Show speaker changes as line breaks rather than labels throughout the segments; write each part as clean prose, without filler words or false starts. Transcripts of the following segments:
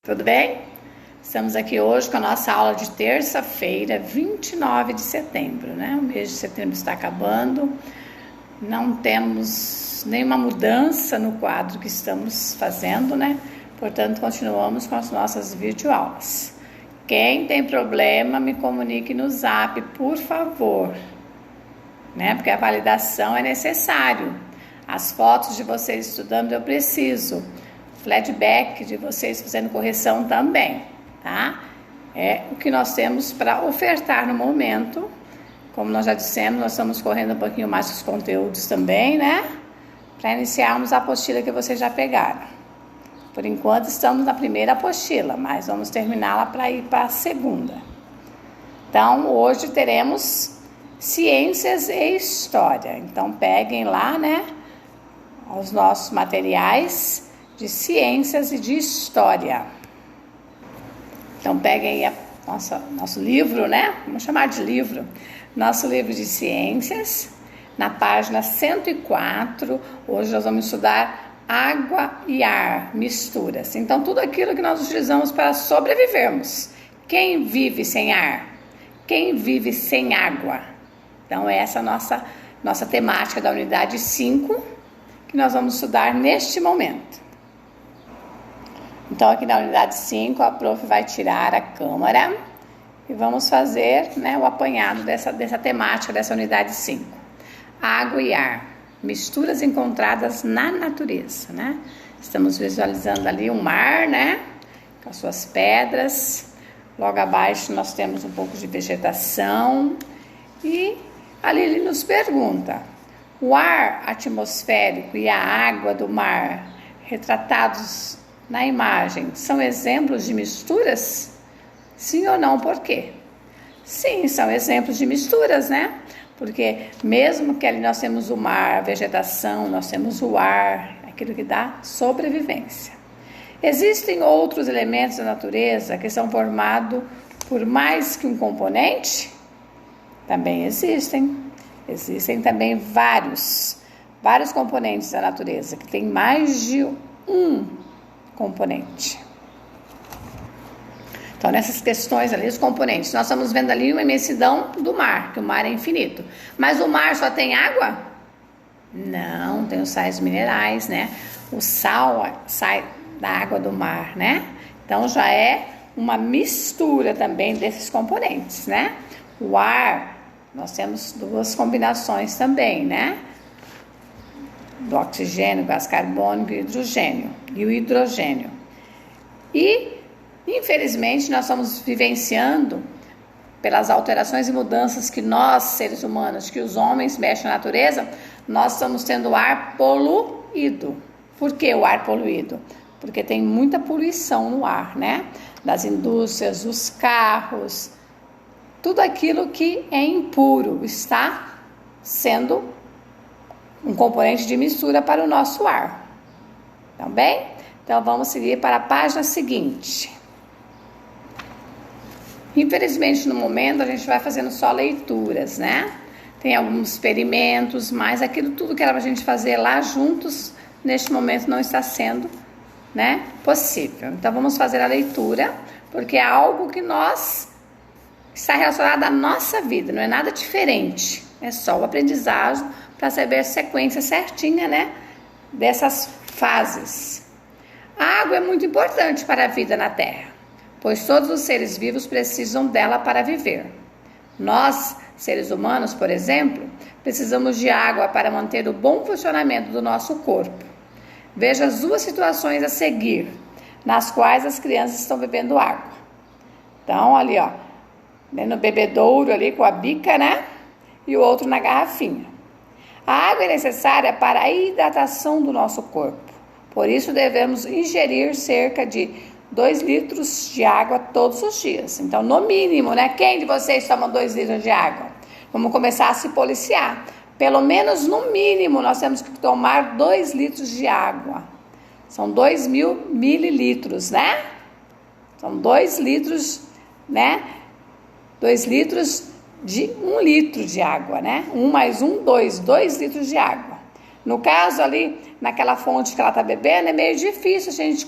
Tudo bem? Estamos aqui hoje com a nossa aula de terça-feira, 29 de setembro, né? O mês de setembro está acabando, não temos nenhuma mudança no quadro que estamos fazendo, né? Portanto, continuamos com as nossas videoaulas. Quem tem problema, me comunique no Zap, por favor, né? Porque a validação é necessário. As fotos de vocês estudando eu preciso. Feedback de vocês fazendo correção também, tá? É o que nós temos para ofertar no momento. Como nós já dissemos, nós estamos correndo um pouquinho mais os conteúdos também, né? Para iniciarmos a apostila que vocês já pegaram. Por enquanto estamos na primeira apostila, mas vamos terminá-la para ir para a segunda. Então, hoje teremos ciências e história. Então, peguem lá, né? Os nossos materiais de ciências e de história. Então peguem aí nosso livro, né? Vamos chamar de livro. Nosso livro de ciências, na página 104. Hoje nós vamos estudar água e ar, misturas. Então tudo aquilo que nós utilizamos para sobrevivermos. Quem vive sem ar? Quem vive sem água? Então essa é a nossa temática da unidade 5, que nós vamos estudar neste momento. Então, aqui na unidade 5, a prof vai tirar a câmera e vamos fazer, né, o apanhado dessa temática, dessa unidade 5. Água e ar, misturas encontradas na natureza, né? Estamos visualizando ali um mar, né, com as suas pedras. Logo abaixo nós temos um pouco de vegetação. E ali ele nos pergunta: o ar atmosférico e a água do mar retratados na imagem são exemplos de misturas? Sim ou não? Por quê? Sim, são exemplos de misturas, né? Porque mesmo que ali nós temos o mar, a vegetação, nós temos o ar, aquilo que dá sobrevivência. Existem outros elementos da natureza que são formados por mais que um componente? Também existem. Existem também vários componentes da natureza, que tem mais de um componente. Então, nessas questões ali, os componentes, nós estamos vendo ali uma imensidão do mar, que o mar é infinito. Mas o mar só tem água? Não, tem os sais minerais, né? O sal sai da água do mar, né? Então, já é uma mistura também desses componentes, né? O ar, nós temos duas combinações também, né? Do oxigênio, gás carbônico e hidrogênio. E o hidrogênio. E, infelizmente, nós estamos vivenciando, pelas alterações e mudanças que nós, seres humanos, que os homens mexem na natureza, nós estamos tendo ar poluído. Por que o ar poluído? Porque tem muita poluição no ar, né? Das indústrias, dos carros, tudo aquilo que é impuro está sendo um componente de mistura para o nosso ar. Tá bem? Então, vamos seguir para a página seguinte. Infelizmente, no momento, a gente vai fazendo só leituras, né? Tem alguns experimentos, mas aquilo tudo que era para a gente fazer lá juntos, neste momento não está sendo, né, possível. Então, vamos fazer a leitura, porque é algo que está relacionado à nossa vida, não é nada diferente. É só o aprendizagem para saber a sequência certinha, né, dessas fases. A água é muito importante para a vida na Terra, pois todos os seres vivos precisam dela para viver. Nós, seres humanos, por exemplo, precisamos de água para manter o bom funcionamento do nosso corpo. Veja as duas situações a seguir, nas quais as crianças estão bebendo água. Então, ali, ó, no bebedouro ali com a bica, né, e o outro na garrafinha. A água é necessária para a hidratação do nosso corpo. Por isso, devemos ingerir cerca de 2 litros de água todos os dias. Então, no mínimo, né? Quem de vocês toma 2 litros de água? Vamos começar a se policiar. Pelo menos, no mínimo, nós temos que tomar 2 litros de água. São 2.000 mililitros, né? São 2 litros, né? 2 litros de 1 litro de água, né? 1 mais 1, 2 litros de água. No caso ali, naquela fonte que ela está bebendo, é meio difícil a gente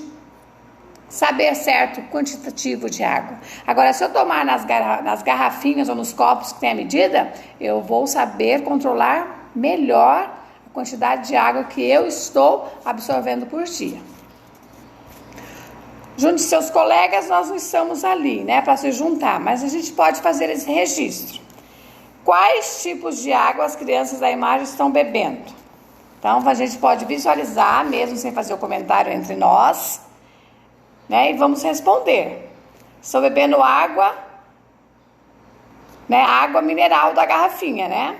saber certo o quantitativo de água. Agora, se eu tomar nas garrafinhas ou nos copos que tem a medida, eu vou saber controlar melhor a quantidade de água que eu estou absorvendo por dia. Junto de seus colegas, nós não estamos ali, né, para se juntar, mas a gente pode fazer esse registro. Quais tipos de água as crianças da imagem estão bebendo? Então, a gente pode visualizar, mesmo sem fazer o comentário entre nós, né, e vamos responder. Estou bebendo água, né, água mineral da garrafinha, né?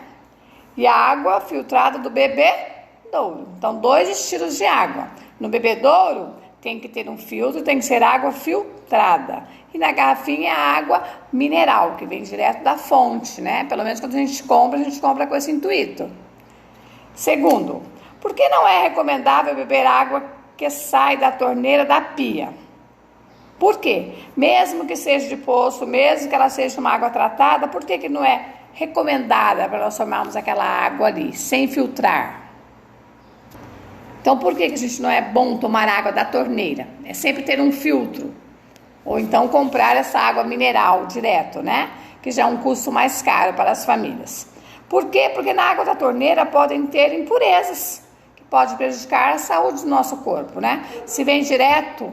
E a água filtrada do bebedouro. Então, 2 estilos de água. No bebedouro, tem que ter um filtro, tem que ser água filtrada. E na garrafinha é a água mineral, que vem direto da fonte, né? Pelo menos quando a gente compra com esse intuito. Segundo, por que não é recomendável beber água que sai da torneira da pia? Por quê? Mesmo que seja de poço, mesmo que ela seja uma água tratada, por que não é recomendada para nós tomarmos aquela água ali, sem filtrar? Então, por que a gente não é bom tomar água da torneira? É sempre ter um filtro. Ou então comprar essa água mineral direto, né? Que já é um custo mais caro para as famílias. Por quê? Porque na água da torneira podem ter impurezas, que pode prejudicar a saúde do nosso corpo, né? Se vem direto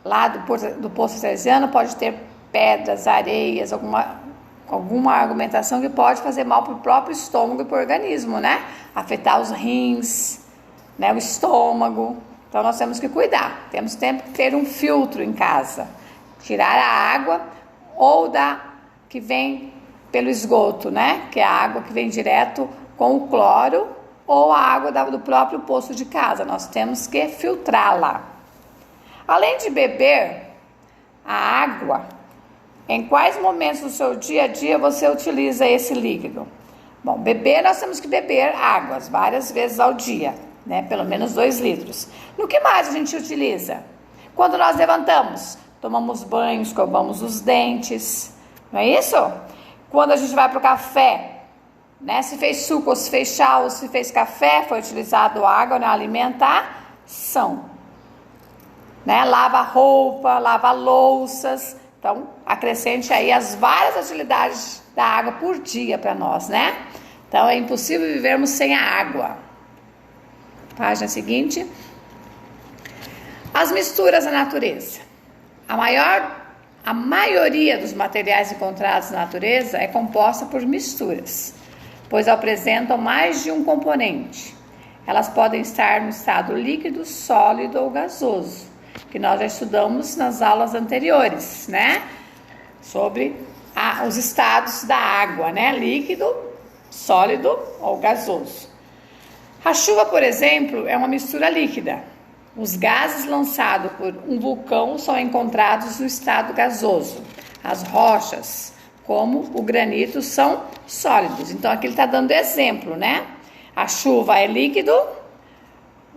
lá do poço artesiano, pode ter pedras, areias, alguma argumentação que pode fazer mal para o próprio estômago e para o organismo, né? Afetar os rins, né, o estômago. Então nós temos que cuidar, temos sempre que ter um filtro em casa, tirar a água ou da que vem pelo esgoto, né, que é a água que vem direto com o cloro, ou a água do próprio poço de casa. Nós temos que filtrá-la. Além de beber a água, em quais momentos do seu dia a dia você utiliza esse líquido? Bom, beber, nós temos que beber águas várias vezes ao dia, né? Pelo menos 2 litros. No que mais a gente utiliza? Quando nós levantamos, tomamos banho, escovamos os dentes, não é isso? Quando a gente vai para o café, né? Se fez suco, ou se fez chá, ou se fez café, foi utilizado água na alimentação, né? Lava roupa, lava louças. Então, acrescente aí as várias utilidades da água por dia para nós, né? Então, é impossível vivermos sem a água. Página seguinte. As misturas na natureza. A maioria dos materiais encontrados na natureza é composta por misturas, pois apresentam mais de um componente. Elas podem estar no estado líquido, sólido ou gasoso, que nós já estudamos nas aulas anteriores, né? Sobre os estados da água, né? Líquido, sólido ou gasoso. A chuva, por exemplo, é uma mistura líquida. Os gases lançados por um vulcão são encontrados no estado gasoso. As rochas, como o granito, são sólidos. Então, aqui ele está dando exemplo, né? A chuva é líquido,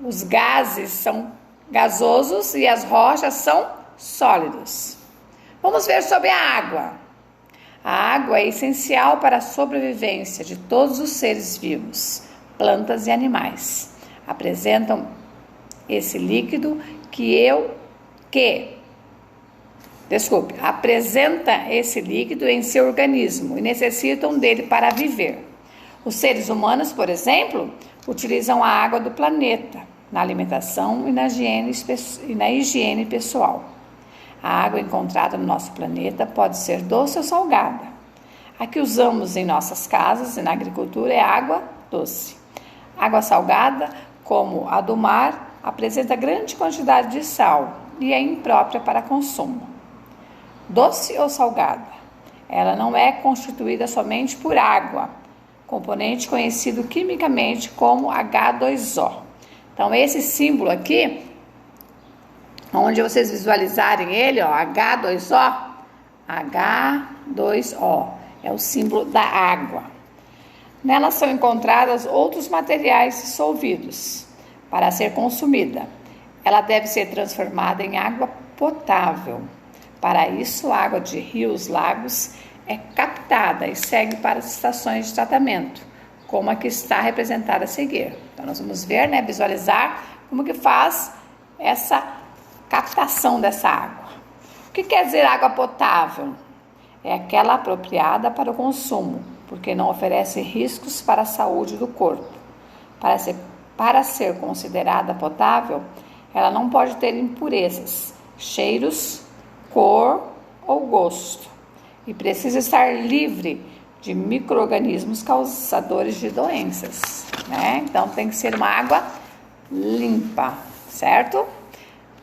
os gases são gasosos e as rochas são sólidos. Vamos ver sobre a água. A água é essencial para a sobrevivência de todos os seres vivos, plantas e animais. Apresentam esse líquido apresenta esse líquido em seu organismo e necessitam dele para viver. Os seres humanos, por exemplo, utilizam a água do planeta na alimentação e na higiene pessoal. A água encontrada no nosso planeta pode ser doce ou salgada. A que usamos em nossas casas e na agricultura é água doce. Água salgada, como a do mar, apresenta grande quantidade de sal e é imprópria para consumo. Doce ou salgada? Ela não é constituída somente por água, componente conhecido quimicamente como H2O. Então, esse símbolo aqui, onde vocês visualizarem ele, ó, H2O, é o símbolo da água. Nela são encontrados outros materiais dissolvidos para ser consumida. Ela deve ser transformada em água potável. Para isso, a água de rios, lagos é captada e segue para as estações de tratamento, como a que está representada a seguir. Então, nós vamos ver, né, visualizar como que faz essa captação dessa água. O que quer dizer água potável? É aquela apropriada para o consumo, porque não oferece riscos para a saúde do corpo. Para ser considerada potável, ela não pode ter impurezas, cheiros, cor ou gosto, e precisa estar livre de micro-organismos causadores de doenças, né? Então tem que ser uma água limpa, certo?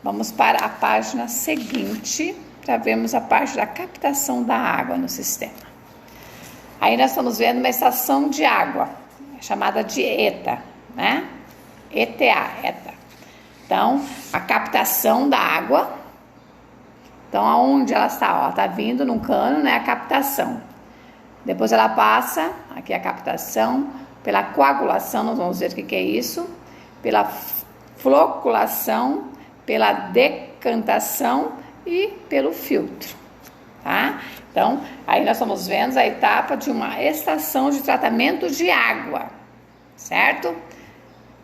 Vamos para a página seguinte, já vemos a parte da captação da água no sistema. Aí nós estamos vendo uma estação de água, chamada de ETA, né? ETA, ETA. Então, a captação da água. Então, aonde ela está? Ela está vindo num cano, né? A captação. Depois ela passa, aqui a captação, pela coagulação, nós vamos ver o que é isso, pela floculação, pela decantação e pelo filtro, tá? Então, aí nós estamos vendo a etapa de uma estação de tratamento de água, certo?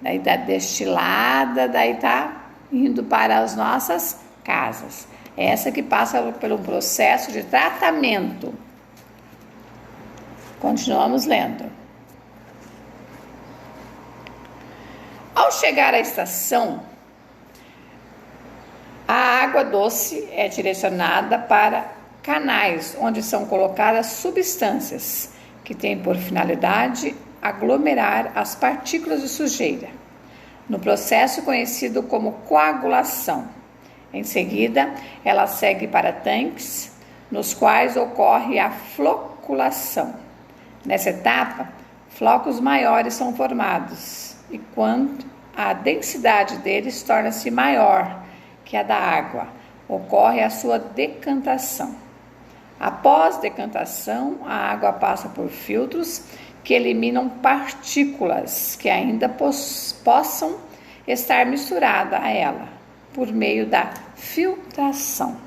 Daí tá destilada, daí tá indo para as nossas casas. Essa que passa pelo processo de tratamento. Continuamos lendo. Ao chegar à estação, a água doce é direcionada para canais, onde são colocadas substâncias que têm por finalidade aglomerar as partículas de sujeira, no processo conhecido como coagulação. Em seguida, ela segue para tanques, nos quais ocorre a floculação. Nessa etapa, flocos maiores são formados, e quando a densidade deles torna-se maior que a da água, ocorre a sua decantação. Após decantação, a água passa por filtros que eliminam partículas que ainda possam estar misturadas a ela, por meio da filtração.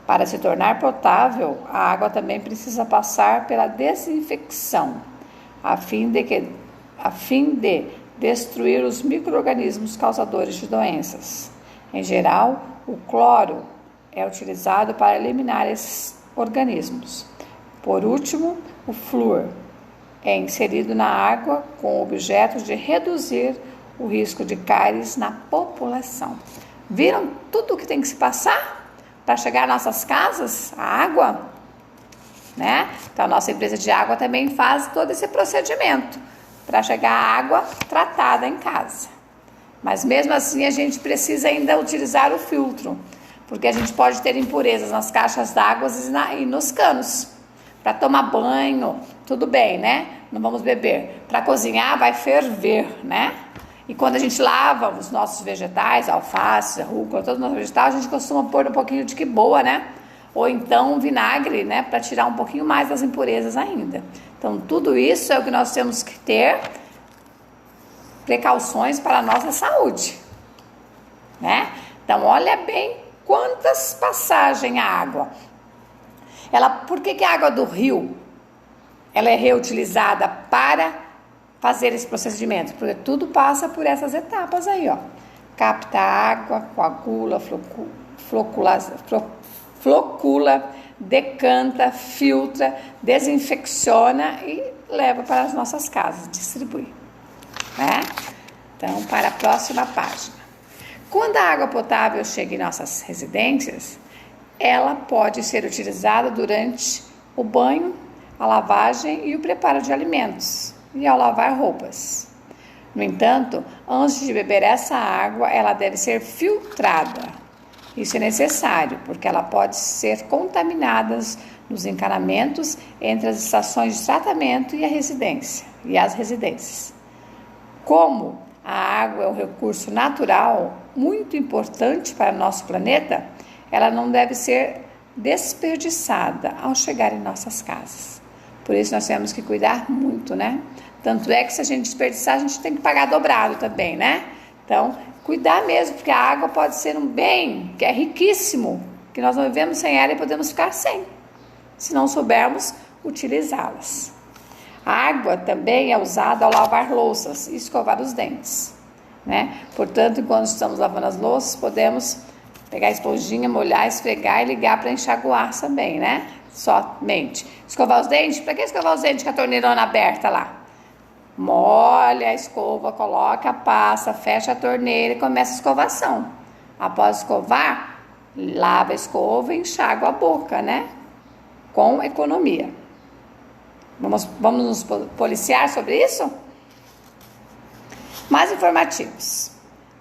Para se tornar potável, a água também precisa passar pela desinfecção, a fim de destruir os micro-organismos causadores de doenças. Em geral, o cloro é utilizado para eliminar esses organismos. Por último, o flúor é inserido na água com o objeto de reduzir o risco de cáries na população. Viram tudo o que tem que se passar para chegar às nossas casas? A água, né? Então, a nossa empresa de água também faz todo esse procedimento para chegar a água tratada em casa. Mas mesmo assim, a gente precisa ainda utilizar o filtro, porque a gente pode ter impurezas nas caixas d'água e nos canos. Para tomar banho, tudo bem, né? Não vamos beber. Para cozinhar, vai ferver, né? E quando a gente lava os nossos vegetais, alface, rúcula, todo o nosso vegetal, a gente costuma pôr um pouquinho de quiboa, né? Ou então vinagre, né? Para tirar um pouquinho mais das impurezas ainda. Então, tudo isso é o que nós temos que ter precauções para a nossa saúde, né? Então, olha bem quantas passagens a água. Por que a água do rio ela é reutilizada para fazer esse procedimento? Porque tudo passa por essas etapas aí, ó. Capta água, coagula, flocula, decanta, filtra, desinfecciona e leva para as nossas casas, distribui, né? Então, para a próxima página. Quando a água potável chega em nossas residências, ela pode ser utilizada durante o banho, a lavagem e o preparo de alimentos e ao lavar roupas. No entanto, antes de beber essa água, ela deve ser filtrada. Isso é necessário, porque ela pode ser contaminada nos encanamentos entre as estações de tratamento e as residências. Como a água é um recurso natural muito importante para o nosso planeta, ela não deve ser desperdiçada ao chegar em nossas casas. Por isso nós temos que cuidar muito, né? Tanto é que se a gente desperdiçar, a gente tem que pagar dobrado também, né? Então, cuidar mesmo, porque a água pode ser um bem que é riquíssimo, que nós não vivemos sem ela e podemos ficar sem, se não soubermos utilizá-las. A água também é usada ao lavar louças e escovar os dentes, né? Portanto, enquanto estamos lavando as louças, podemos Pegar a esponjinha, molhar, esfregar e ligar para enxaguar também, né? Somente. Escovar os dentes? Para que escovar os dentes com a torneirona aberta lá? Molha a escova, coloca a pasta, fecha a torneira e começa a escovação. Após escovar, lava a escova e enxágua a boca, né? Com economia. Vamos nos policiar sobre isso? Mais informativos.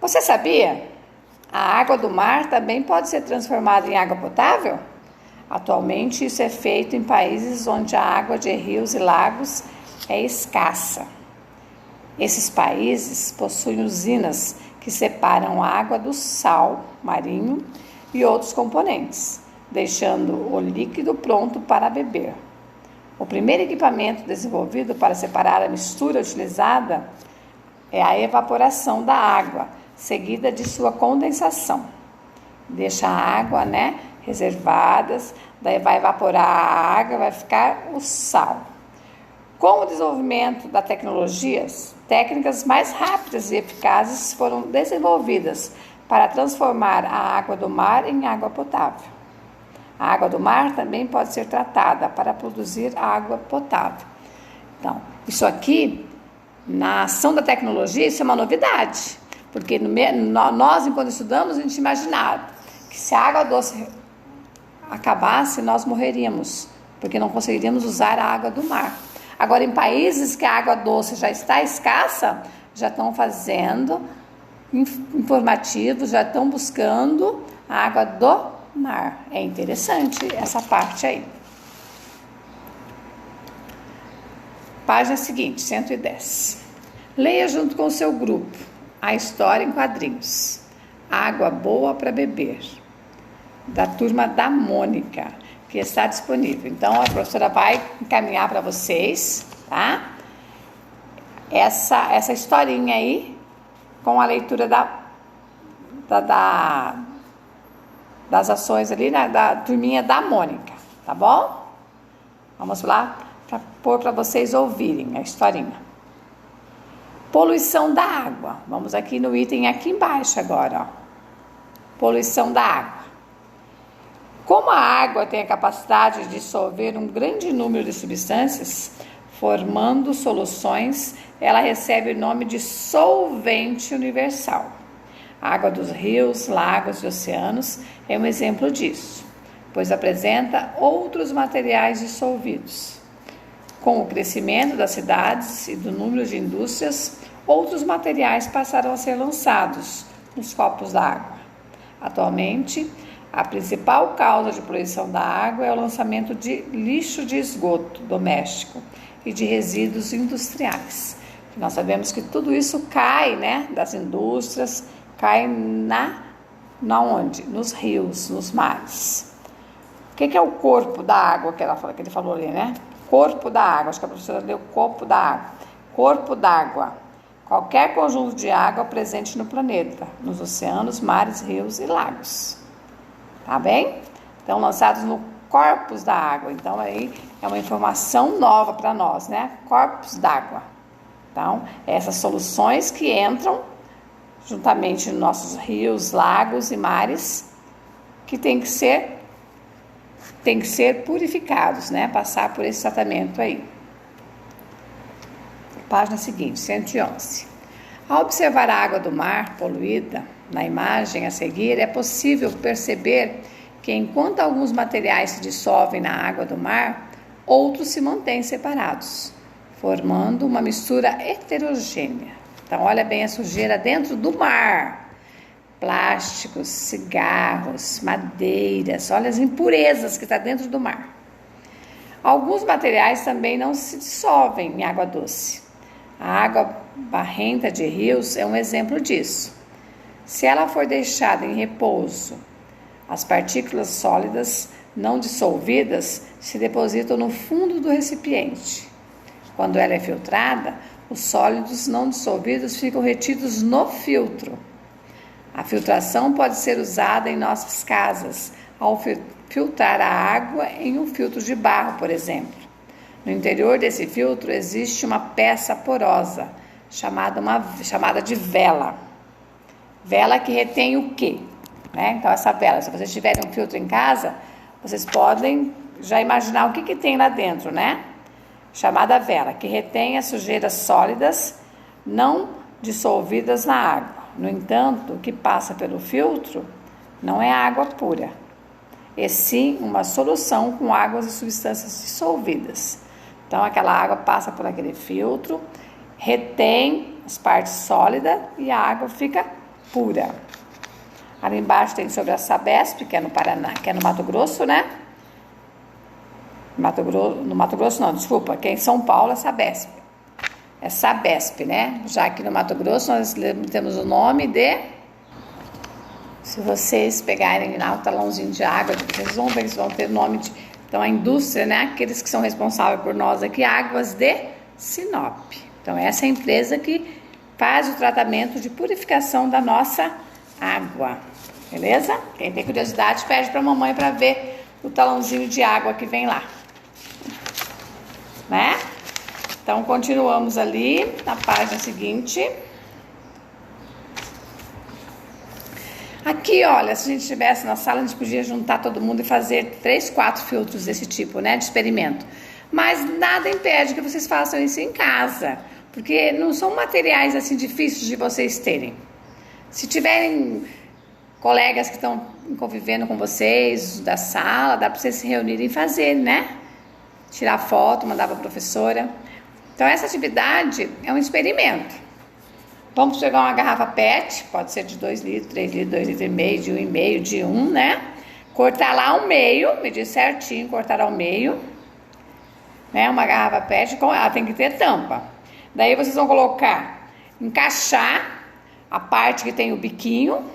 Você sabia? A água do mar também pode ser transformada em água potável? Atualmente isso é feito em países onde a água de rios e lagos é escassa. Esses países possuem usinas que separam a água do sal marinho e outros componentes, deixando o líquido pronto para beber. O primeiro equipamento desenvolvido para separar a mistura utilizada é a evaporação da água, seguida de sua condensação. Deixa a água, reservadas, daí vai evaporar a água, vai ficar o sal. Com o desenvolvimento da tecnologias, técnicas mais rápidas e eficazes foram desenvolvidas para transformar a água do mar em água potável. A água do mar também pode ser tratada para produzir água potável. Então, isso aqui, na ação da tecnologia, isso é uma novidade. Porque nós, enquanto estudamos, a gente imaginava que se a água doce acabasse, nós morreríamos, porque não conseguiríamos usar a água do mar. Agora, em países que a água doce já está escassa, já estão fazendo informativos, já estão buscando a água do mar. É interessante essa parte aí. Página seguinte, 110. Leia junto com o seu grupo a história em quadrinhos. Água boa para beber, da turma da Mônica, que está disponível. Então, a professora vai encaminhar para vocês, tá? Essa historinha aí, com a leitura das ações ali, da turminha da Mônica, tá bom? Vamos lá para pôr para vocês ouvirem a historinha. Poluição da água. Vamos aqui no item aqui embaixo agora, ó. Poluição da água. Como a água tem a capacidade de dissolver um grande número de substâncias, formando soluções, ela recebe o nome de solvente universal. A água dos rios, lagos e oceanos é um exemplo disso, pois apresenta outros materiais dissolvidos. Com o crescimento das cidades e do número de indústrias, outros materiais passaram a ser lançados nos copos d'água. Atualmente, a principal causa de poluição da água é o lançamento de lixo de esgoto doméstico e de resíduos industriais. Nós sabemos que tudo isso cai, das indústrias, cai onde? Nos rios, nos mares. O que é o corpo da água que ele falou ali, Corpo da água, acho que a professora leu corpo da água. Corpo d'água. Qualquer conjunto de água presente no planeta, nos oceanos, mares, rios e lagos. Tá bem? Então, lançados no corpus da água. Então, aí é uma informação nova para nós, Corpus d'água. Então, essas soluções que entram juntamente nos nossos rios, lagos e mares, que tem que ser purificados, Passar por esse tratamento aí. Página seguinte, 111. Ao observar a água do mar poluída, na imagem a seguir, é possível perceber que enquanto alguns materiais se dissolvem na água do mar, outros se mantêm separados, formando uma mistura heterogênea. Então, olha bem a sujeira dentro do mar. Plásticos, cigarros, madeiras, olha as impurezas que está dentro do mar. Alguns materiais também não se dissolvem em água doce. A água barrenta de rios é um exemplo disso. Se ela for deixada em repouso, as partículas sólidas não dissolvidas se depositam no fundo do recipiente. Quando ela é filtrada, os sólidos não dissolvidos ficam retidos no filtro. A filtração pode ser usada em nossas casas, ao filtrar a água em um filtro de barro, por exemplo. No interior desse filtro existe uma peça porosa, chamada de vela. Vela que retém o quê? né? Então essa vela, se vocês tiverem um filtro em casa, vocês podem já imaginar o que tem lá dentro, né? Chamada vela, que retém as sujeiras sólidas não dissolvidas na água. No entanto, o que passa pelo filtro não é água pura, e sim uma solução com águas e substâncias dissolvidas. Então aquela água passa por aquele filtro, retém as partes sólidas e a água fica pura. Ali embaixo tem sobre a Sabesp, que é no Paraná, que é no Mato Grosso, né? No Mato Grosso não, desculpa, que é em São Paulo é Sabesp. É Sabesp, né? Já que no Mato Grosso nós temos o nome de... Se vocês pegarem lá o talãozinho de água, vocês vão ver, eles vão ter o nome de... Então a indústria, né? Aqueles que são responsáveis por nós aqui, Águas de Sinop. Então essa é a empresa que faz o tratamento de purificação da nossa água. Beleza? Quem tem curiosidade, pede para a mamãe para ver o talãozinho de água que vem lá. Né? Então, continuamos ali na página seguinte. Aqui, olha, se a gente estivesse na sala, a gente podia juntar todo mundo e fazer 3, 4 filtros desse tipo, né, de experimento. Mas nada impede que vocês façam isso em casa, porque não são materiais assim difíceis de vocês terem. Se tiverem colegas que estão convivendo com vocês da sala, dá para vocês se reunirem e fazer, né? Tirar foto, mandar para a professora. Então essa atividade é um experimento. Vamos pegar uma garrafa PET, pode ser de 2 litros, 3 litros, 2 litros e meio, de 1,5, de 1, né? Cortar lá ao meio, medir certinho, cortar ao meio, né? Uma garrafa PET, ela tem que ter tampa. Daí vocês vão colocar, encaixar a parte que tem o biquinho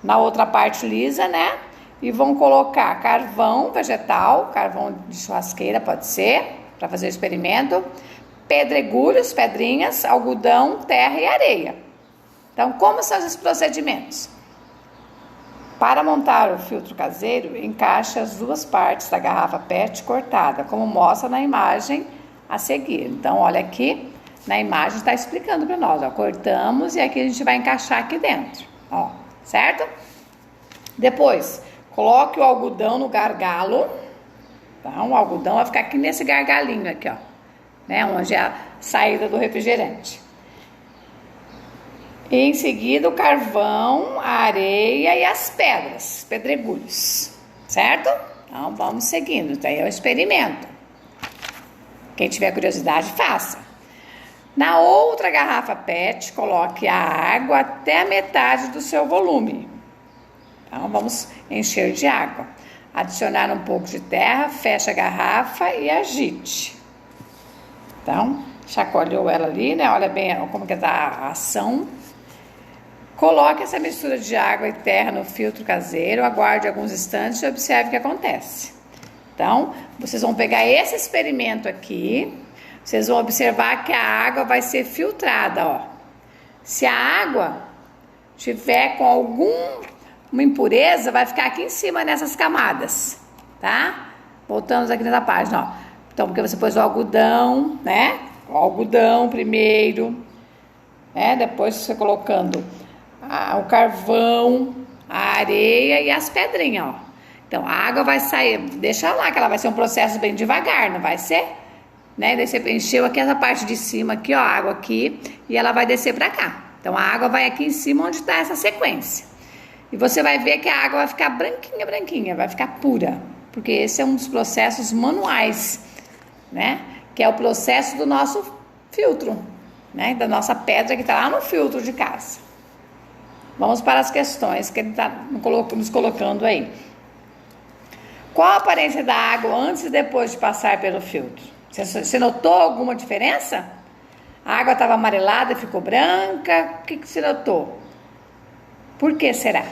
na outra parte lisa, né? E vão colocar carvão vegetal, carvão de churrasqueira pode ser, para fazer o experimento, pedregulhos, pedrinhas, algodão, terra e areia. Então, como são esses procedimentos? Para montar o filtro caseiro, encaixe as 2 partes da garrafa PET cortada, como mostra na imagem a seguir. Então, olha aqui, na imagem está explicando para nós, ó, cortamos e aqui a gente vai encaixar aqui dentro, ó, certo? Depois, coloque o algodão no gargalo. Então, o algodão vai ficar aqui nesse gargalinho aqui, ó, né, onde é a saída do refrigerante. E em seguida o carvão, a areia e as pedras, pedregulhos, certo? Então vamos seguindo, isso aí é o experimento. Quem tiver curiosidade, faça. Na outra garrafa PET, coloque a água até a metade do seu volume. Então vamos encher de água. Adicionar um pouco de terra, feche a garrafa e agite. Então, chacoalhou ela ali, né? Olha bem como que está a ação. Coloque essa mistura de água e terra no filtro caseiro, aguarde alguns instantes e observe o que acontece. Então, vocês vão pegar esse experimento aqui, vocês vão observar que a água vai ser filtrada, ó. Se a água tiver com alguma impureza, vai ficar aqui em cima nessas camadas, tá? Voltamos aqui nessa página, ó. Então, porque você pôs o algodão, né? O algodão primeiro, né? Depois você colocando o carvão, a areia e as pedrinhas, ó. Então, a água vai sair, deixa lá que ela vai ser um processo bem devagar, não vai ser? Né? Daí você encheu aqui essa parte de cima aqui, ó, a água aqui, e ela vai descer pra cá. Então, a água vai aqui em cima onde tá essa sequência. E você vai ver que a água vai ficar branquinha, branquinha, vai ficar pura, porque esse é um dos processos manuais, né? Que é o processo do nosso filtro, né? Da nossa pedra que tá lá no filtro de casa. Vamos para as questões que ele está nos colocando aí. Qual a aparência da água antes e depois de passar pelo filtro? Você notou alguma diferença? A água estava amarelada e ficou branca? O que você notou? Por que será?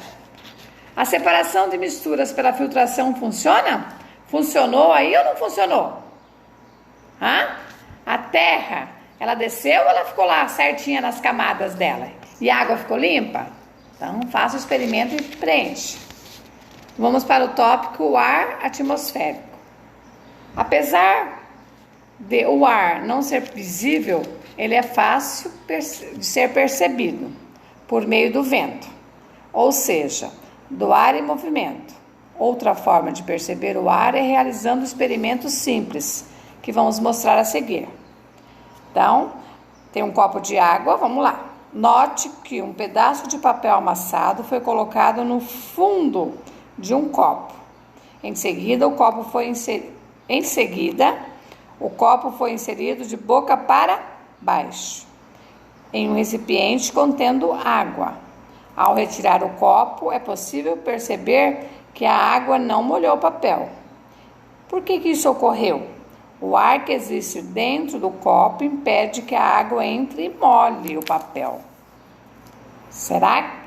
A separação de misturas pela filtração funciona? Funcionou aí ou não funcionou? A terra, ela desceu ou ela ficou lá certinha nas camadas dela? E a água ficou limpa? Então, faça o experimento e preenche. Vamos para o tópico o ar atmosférico. Apesar de o ar não ser visível, ele é fácil de ser percebido por meio do vento. Ou seja, do ar em movimento. Outra forma de perceber o ar é realizando experimentos simples, que vamos mostrar a seguir. Então, tem um copo de água, vamos lá. Note que um pedaço de papel amassado foi colocado no fundo de um copo. Em seguida, o copo foi inserido de boca para baixo em um recipiente contendo água. Ao retirar o copo, é possível perceber que a água não molhou o papel. Por que isso ocorreu? O ar que existe dentro do copo impede que a água entre e molhe o papel. Será?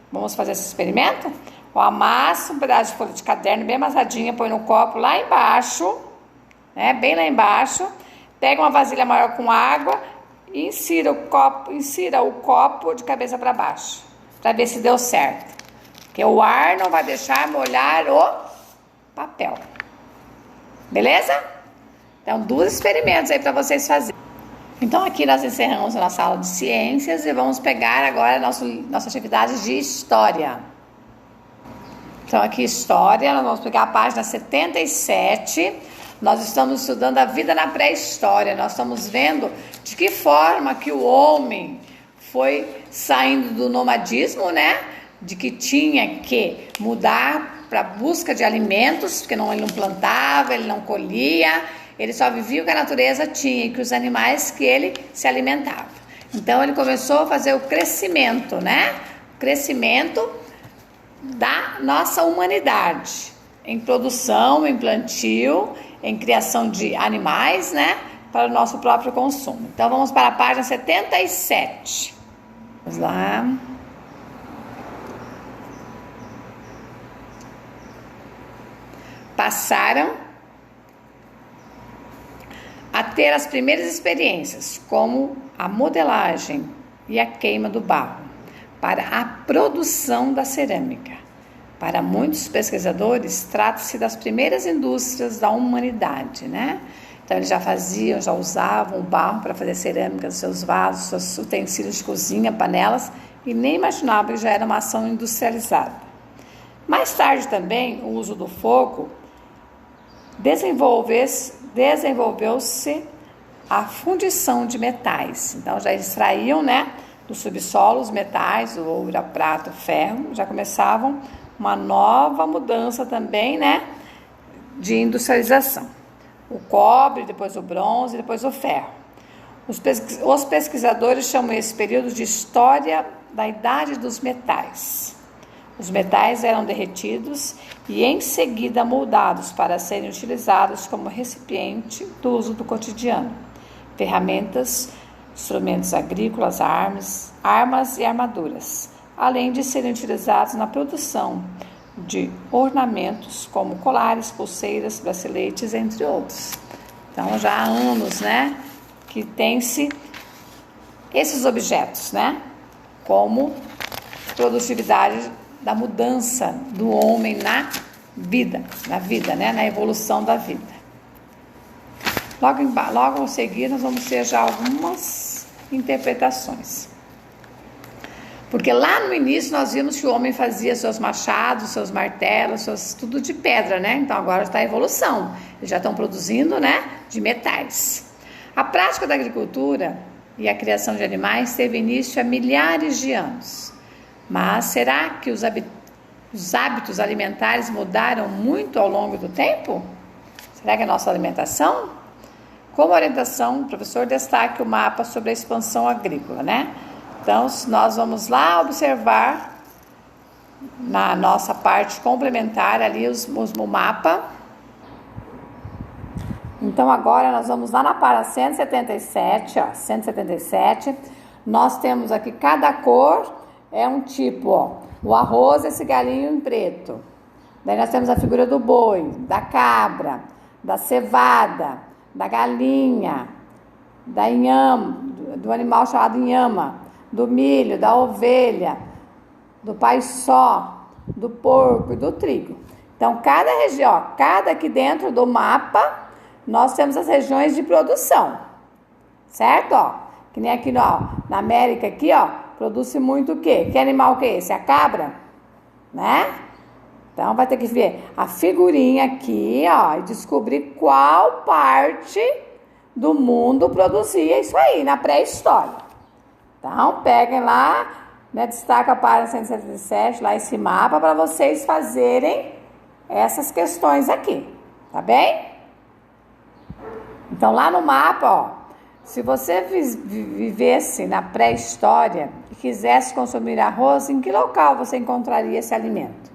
Vamos fazer esse experimento? Amassa um pedaço de folha de caderno bem amassadinha, põe no copo lá embaixo, né? Bem lá embaixo. Pega uma vasilha maior com água e insira o copo de cabeça para baixo, para ver se deu certo. Porque o ar não vai deixar molhar o papel. Beleza? Então, 2 experimentos aí para vocês fazerem. Então, aqui nós encerramos a nossa aula de ciências e vamos pegar agora nossa atividade de história. Então, aqui história, nós vamos pegar a página 77. Nós estamos estudando a vida na pré-história. Nós estamos vendo de que forma que o homem foi saindo do nomadismo, né? De que tinha que mudar para a busca de alimentos, porque ele não plantava, ele não colhia, ele só vivia o que a natureza tinha e que os animais que ele se alimentava. Então ele começou a fazer o crescimento, né? O crescimento da nossa humanidade, em produção, em plantio, em criação de animais, né? Para o nosso próprio consumo. Então vamos para a página 77. Vamos lá. Passaram a ter as primeiras experiências, como a modelagem e a queima do barro, para a produção da cerâmica. Para muitos pesquisadores, trata-se das primeiras indústrias da humanidade, né? Então, eles já usavam o barro para fazer cerâmica, seus vasos, seus utensílios de cozinha, panelas, e nem imaginavam que já era uma ação industrializada. Mais tarde também, o uso do fogo desenvolveu-se a fundição de metais. Então já extraíam, né, do subsolo os metais, o ouro, a prata, o ferro, já começavam uma nova mudança também, né, de industrialização. O cobre, depois o bronze, depois o ferro. Os pesquisadores chamam esse período de história da idade dos metais. Os metais eram derretidos e em seguida moldados para serem utilizados como recipiente do uso do cotidiano. Ferramentas, instrumentos agrícolas, armas e armaduras, além de serem utilizados na produção de ornamentos como colares, pulseiras, braceletes, entre outros. Então já há anos, né, que tem-se esses objetos, né, como produtividade da mudança do homem na vida, né? Na evolução da vida. Logo a seguir, nós vamos ter já algumas interpretações. Porque lá no início nós vimos que o homem fazia seus machados, seus martelos, tudo de pedra, né? Então agora está a evolução. Eles já estão produzindo, né, de metais. A prática da agricultura e a criação de animais teve início há milhares de anos. Mas será que os hábitos alimentares mudaram muito ao longo do tempo? Será que a nossa alimentação? Como orientação, o professor destaca o mapa sobre a expansão agrícola, né? Então, nós vamos lá observar na nossa parte complementar ali o mapa. Então, agora nós vamos lá na página 177, ó, 177. Nós temos aqui cada cor. É um tipo, ó, o arroz, esse galinho em preto. Daí nós temos a figura do boi, da cabra, da cevada, da galinha, da inhama, do animal chamado inhama, do milho, da ovelha, do paisó, do porco e do trigo. Então, cada região, ó, cada aqui dentro do mapa, nós temos as regiões de produção, certo? Ó, que nem aqui ó, na América, aqui, ó, produz-se muito o quê? Que animal que é esse? A cabra, né? Então, vai ter que ver a figurinha aqui, ó, e descobrir qual parte do mundo produzia isso aí, na pré-história. Então, peguem lá, né, destaca a página 177, lá esse mapa, para vocês fazerem essas questões aqui, tá bem? Então, lá no mapa, ó, se você vivesse na pré-história e quisesse consumir arroz, em que local você encontraria esse alimento?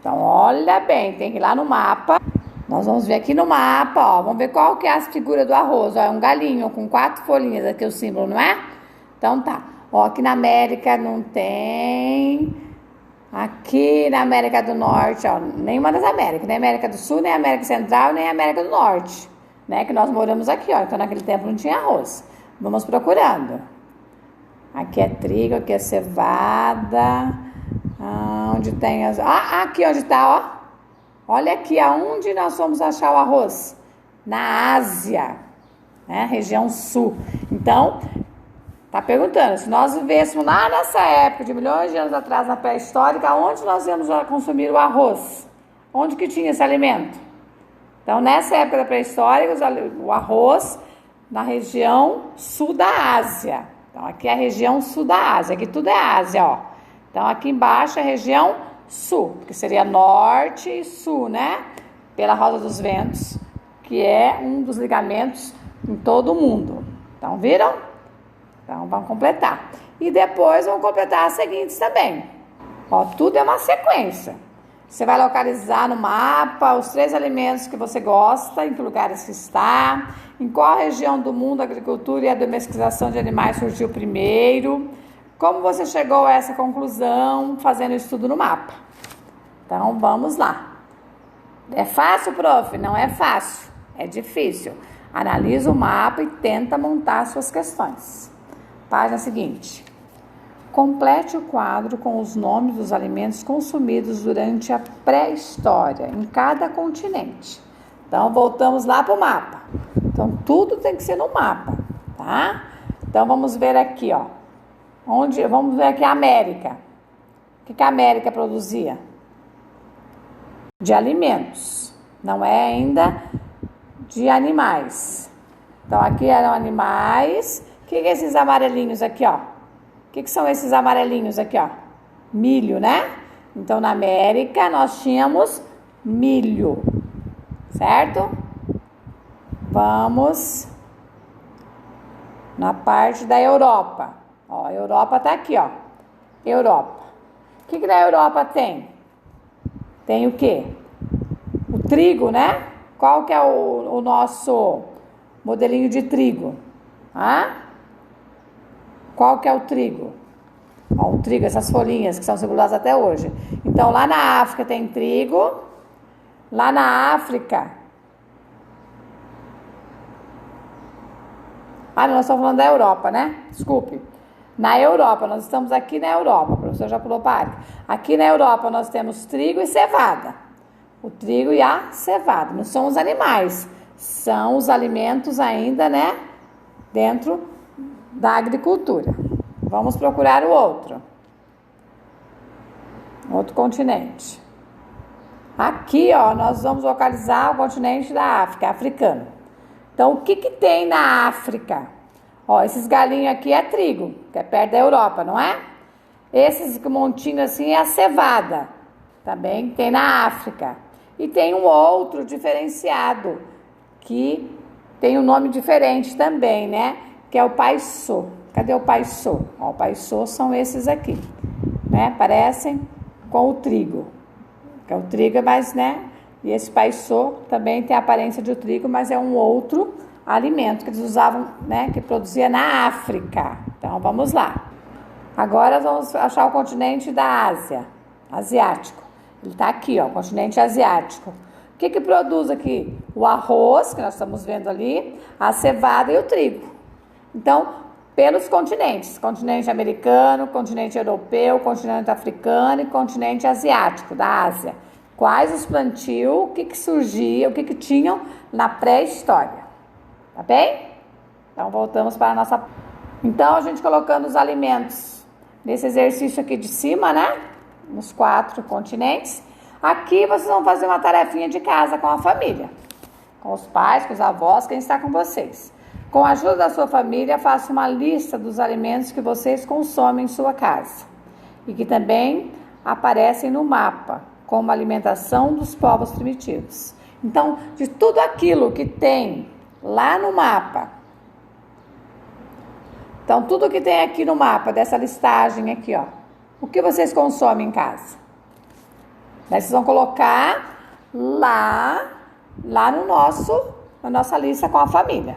Então, olha bem, tem que ir lá no mapa. Nós vamos ver aqui no mapa, ó, vamos ver qual que é a figura do arroz. Ó, é um galinho com 4 folhinhas aqui, o símbolo, não é? Então, tá. Ó, aqui na América não tem. Aqui na América do Norte, ó, nenhuma das Américas. Nem América do Sul, nem América Central, nem América do Norte. Né? Que nós moramos aqui, ó. Então, naquele tempo não tinha arroz. Vamos procurando. Aqui é trigo, aqui é cevada. Onde tem as... aqui onde tá, ó. Olha aqui aonde nós vamos achar o arroz. Na Ásia, né? Região sul. Então, tá perguntando, se nós vivêssemos lá nessa época, de milhões de anos atrás, na pré-histórica, onde nós íamos consumir o arroz? Onde que tinha esse alimento? Então, nessa época da pré-histórica, o arroz na região sul da Ásia. Então, aqui é a região sul da Ásia. Aqui tudo é Ásia, ó. Então, aqui embaixo é a região sul, que seria norte e sul, né? Pela roda dos ventos, que é um dos ligamentos em todo o mundo. Então, viram? Então, vamos completar. E depois vamos completar as seguintes também. Ó, tudo é uma sequência. Você vai localizar no mapa os 3 alimentos que você gosta, em que lugares que está, em qual região do mundo a agricultura e a domesticação de animais surgiu primeiro, como você chegou a essa conclusão fazendo o estudo no mapa. Então, vamos lá. É fácil, prof? Não é fácil, é difícil. Analisa o mapa e tenta montar suas questões. Página seguinte. Complete o quadro com os nomes dos alimentos consumidos durante a pré-história em cada continente. Então, voltamos lá para o mapa. Então, tudo tem que ser no mapa, tá? Então, vamos ver aqui, ó. Vamos ver aqui a América. O que a América produzia? De alimentos. Não é ainda de animais. Então, aqui eram animais. O que é esses amarelinhos aqui, ó? O que são esses amarelinhos aqui, ó? Milho, né? Então, na América, nós tínhamos milho, certo? Vamos na parte da Europa. Ó, a Europa tá aqui, ó. Europa. O que na Europa tem? Tem o quê? O trigo, né? Qual que é o nosso modelinho de trigo? Qual que é o trigo? Ó, o trigo, essas folhinhas que são circuladas até hoje. Então, lá na África tem trigo. Lá na África... não, nós estamos falando da Europa, né? Desculpe. Na Europa, nós estamos aqui na Europa. O professor já pulou para a área. Aqui na Europa, nós temos trigo e cevada. O trigo e a cevada. Não são os animais. São os alimentos ainda, né? Dentro da agricultura. Vamos procurar o outro. Outro continente. Aqui, ó, nós vamos localizar o continente da África, africano. Então, o que tem na África? Ó, esses galinhos aqui é trigo, que é perto da Europa, não é? Esses montinhos assim é a cevada, também tem na África. E tem um outro diferenciado, que tem um nome diferente também, né? Que é o paissô. Cadê o paissô? Ó, o paissô são esses aqui, né? Parecem com o trigo. Que é o trigo é mais, né? E esse paissô também tem a aparência de trigo, mas é um outro alimento que eles usavam, né? Que produzia na África. Então, vamos lá. Agora, vamos achar o continente da Ásia, asiático. Ele está aqui, ó, o continente asiático. O que produz aqui? O arroz, que nós estamos vendo ali, a cevada e o trigo. Então, pelos continentes, continente americano, continente europeu, continente africano e continente asiático, da Ásia. Quais os plantios, o que surgia, o que tinham na pré-história. Tá bem? Então, voltamos para a nossa... Então, a gente colocando os alimentos nesse exercício aqui de cima, né? Nos 4 continentes. Aqui vocês vão fazer uma tarefinha de casa com a família, com os pais, com os avós, quem está com vocês. Com a ajuda da sua família, faça uma lista dos alimentos que vocês consomem em sua casa e que também aparecem no mapa, como a alimentação dos povos primitivos. Então, de tudo aquilo que tem lá no mapa, então tudo que tem aqui no mapa, dessa listagem aqui, ó, o que vocês consomem em casa? Daí vocês vão colocar lá no na nossa lista com a família.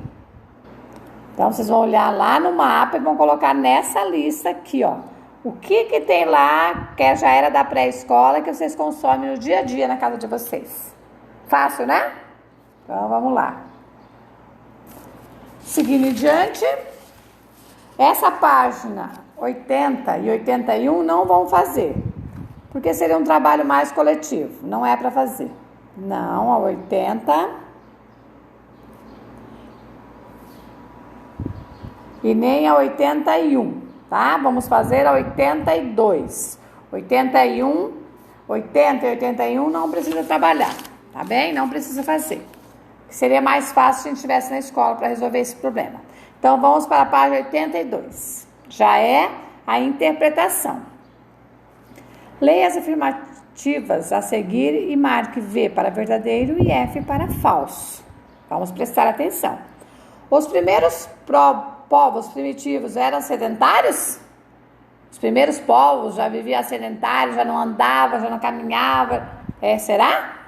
Então, vocês vão olhar lá no mapa e vão colocar nessa lista aqui, ó. O que tem lá, que já era da pré-escola, que vocês consomem no dia a dia na casa de vocês. Fácil, né? Então, vamos lá. Seguindo em diante, essa página 80 e 81 não vão fazer, porque seria um trabalho mais coletivo. Não é para fazer. Não, a 80... e nem a 81, tá? Vamos fazer a 82. 81, 80 e 81 não precisa trabalhar, tá bem? Não precisa fazer. Seria mais fácil se a gente estivesse na escola para resolver esse problema. Então, vamos para a página 82. Já é a interpretação. Leia as afirmativas a seguir e marque V para verdadeiro e F para falso. Vamos prestar atenção. Os primeiros povos primitivos eram sedentários? Os primeiros povos já viviam sedentários, já não andavam, já não caminhavam. Será?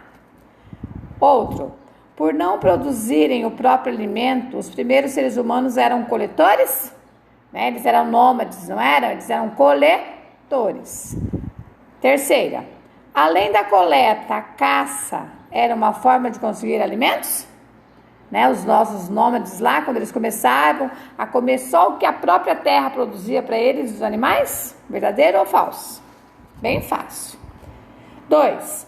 Outro. Por não produzirem o próprio alimento, os primeiros seres humanos eram coletores? Né? Eles eram nômades, não eram? Eles eram coletores. Terceira. Além da coleta, a caça era uma forma de conseguir alimentos? Né, os nossos nômades lá, quando eles começavam a comer só o que a própria terra produzia para eles, os animais? Verdadeiro ou falso? Bem fácil. 2.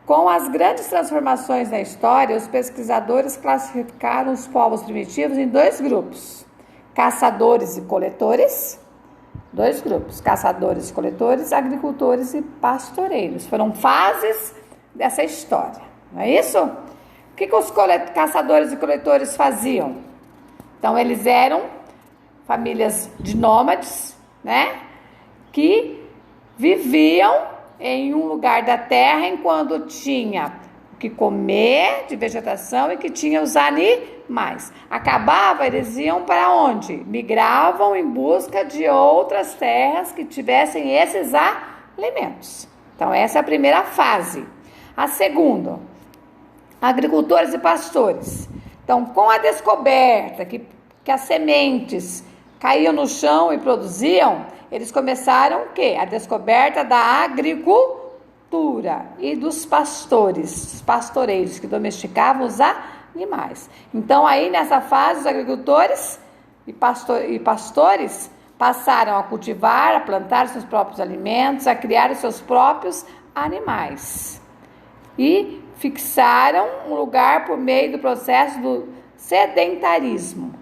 Com as grandes transformações na história, os pesquisadores classificaram os povos primitivos em 2 grupos. Caçadores e coletores. 2 grupos. Caçadores e coletores, agricultores e pastoreiros. Foram fases dessa história. Não é isso? O que os caçadores e coletores faziam? Então, eles eram famílias de nômades, né? Que viviam em um lugar da terra enquanto tinha o que comer de vegetação e que tinha os animais. Acabava, eles iam para onde? Migravam em busca de outras terras que tivessem esses alimentos. Então, essa é a primeira fase. A segunda, agricultores e pastores. Então, com a descoberta que as sementes caíam no chão e produziam, eles começaram o quê? A descoberta da agricultura e dos pastores, os pastoreiros que domesticavam os animais. Então, aí nessa fase, os agricultores e pastores passaram a cultivar, a plantar seus próprios alimentos, a criar os seus próprios animais. E fixaram um lugar por meio do processo do sedentarismo,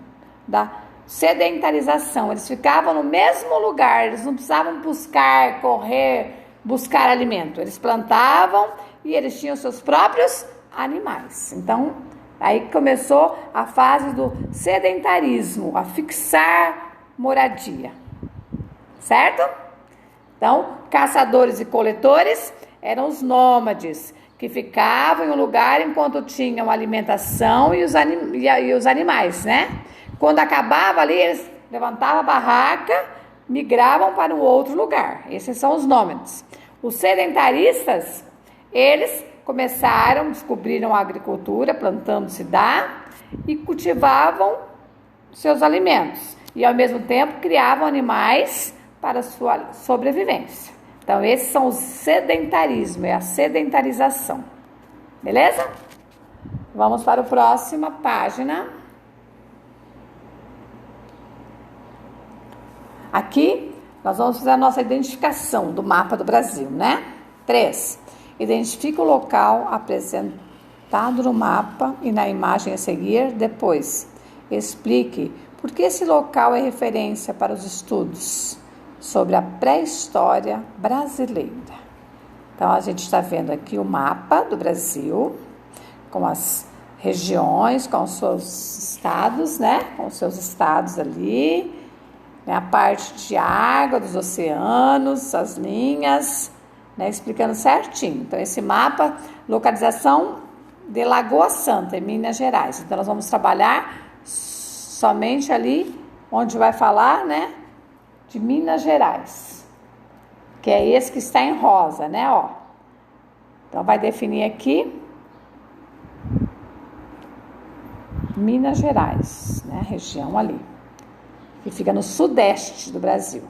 da sedentarização. Eles ficavam no mesmo lugar, eles não precisavam buscar, correr, buscar alimento. Eles plantavam e eles tinham seus próprios animais. Então, aí começou a fase do sedentarismo, a fixar moradia. Certo? Então, caçadores e coletores eram os nômades, que ficavam em um lugar enquanto tinham alimentação e os animais, né? Quando acabava ali, eles levantavam a barraca, migravam para um outro lugar. Esses são os nômades. Os sedentaristas, eles descobriram a agricultura, plantando cidade e cultivavam seus alimentos. E ao mesmo tempo criavam animais para a sua sobrevivência. Então, esses são os sedentarismo, é a sedentarização. Beleza? Vamos para a próxima página. Aqui, nós vamos fazer a nossa identificação do mapa do Brasil, né? 3. Identifique o local apresentado no mapa e na imagem a seguir. Depois, explique por que esse local é referência para os estudos sobre a pré-história brasileira. Então, a gente está vendo aqui o mapa do Brasil, com as regiões, com os seus estados, né? Com os seus estados ali, né? A parte de água, dos oceanos, as linhas, né? Explicando certinho. Então, esse mapa, localização de Lagoa Santa, em Minas Gerais. Então, nós vamos trabalhar somente ali, onde vai falar, né? De Minas Gerais, que é esse que está em rosa, né? Ó. Então, vai definir aqui Minas Gerais, né? A região ali, que fica no sudeste do Brasil.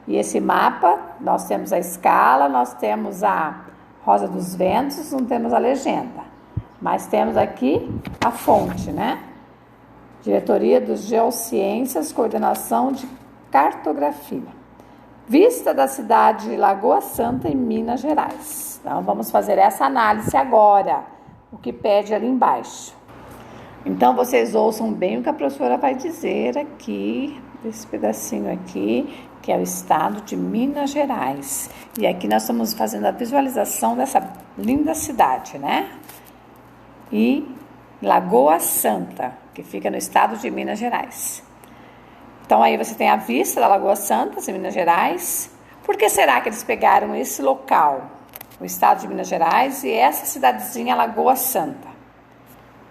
E esse mapa, nós temos a escala, nós temos a Rosa dos Ventos, não temos a legenda, mas temos aqui a fonte, né? Diretoria dos Geociências, Coordenação de Cartografia. Vista da cidade de Lagoa Santa, em Minas Gerais. Então, vamos fazer essa análise agora, o que pede ali embaixo. Então, vocês ouçam bem o que a professora vai dizer aqui, desse pedacinho aqui, que é o estado de Minas Gerais. E aqui nós estamos fazendo a visualização dessa linda cidade, né? E Lagoa Santa, que fica no estado de Minas Gerais. Então, aí você tem a vista da Lagoa Santa, em Minas Gerais. Por que será que eles pegaram esse local, o estado de Minas Gerais, e essa cidadezinha Lagoa Santa?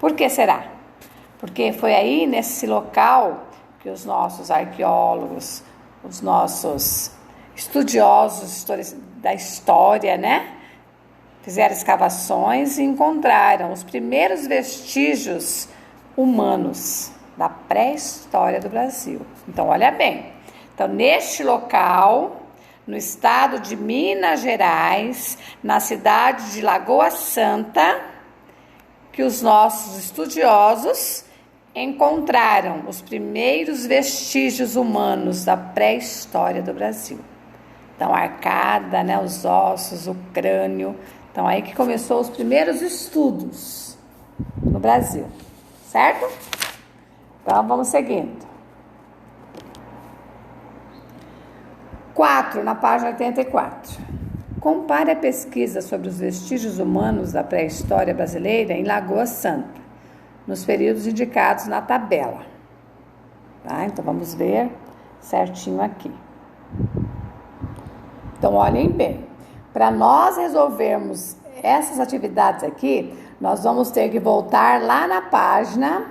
Por que será? Porque foi aí, nesse local, que os nossos arqueólogos, os nossos estudiosos da história, né? Fizeram escavações e encontraram os primeiros vestígios humanos da pré-história do Brasil. Então, olha bem. Então, neste local, no estado de Minas Gerais, na cidade de Lagoa Santa, que os nossos estudiosos encontraram os primeiros vestígios humanos da pré-história do Brasil. Então, a arcada, né, os ossos, o crânio. Então, aí que começou os primeiros estudos no Brasil, certo? Então, vamos seguindo. 4, na página 84. Compare a pesquisa sobre os vestígios humanos da pré-história brasileira em Lagoa Santa, nos períodos indicados na tabela. Tá? Então, vamos ver certinho aqui. Então, olhem bem. Para nós resolvermos essas atividades aqui, nós vamos ter que voltar lá na página